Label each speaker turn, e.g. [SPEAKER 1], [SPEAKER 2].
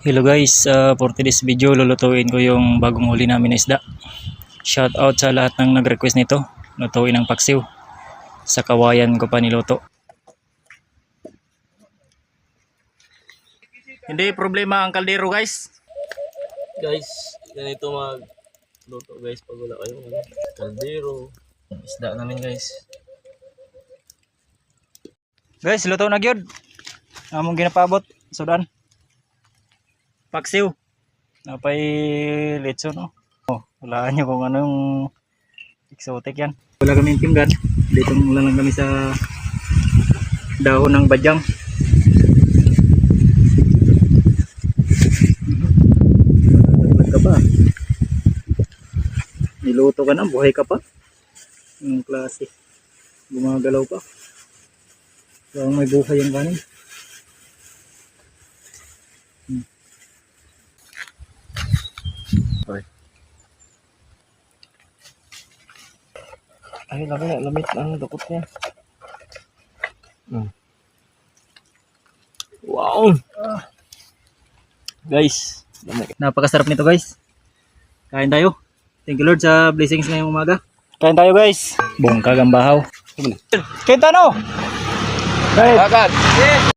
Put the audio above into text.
[SPEAKER 1] Hello guys, for today's video lulutuin ko yung bagong huli namin na isda. Shout out sa lahat ng nag-request nito. Lutuin ng paksiw. Sa kawayan ko pa niluto. Hindi problema ang kaldero guys.
[SPEAKER 2] Guys, ganito magluto guys pag wala kayong kaldero. Isda namin guys.
[SPEAKER 1] Guys, luto na gyud. Among ginapabot, sudan. Paksiw. Napay litso no. Oh, walaan nyo kung anong exotic yan. Wala kaming pinggan. Dito lang kami sa dahon ng badyang. Ka ba? Niluto ka na, buhay ka pa. Ang klase. Gumagalaw pa. Parang may buhay yung kanin.
[SPEAKER 2] Ay, lamit ang dukot niya. Wow!
[SPEAKER 1] Guys, napakasarap nito guys. Kain tayo. Thank you Lord sa blessings ngayong umaga. Kain tayo guys. Bongkag ang bahaw. Kain tayo! Guys!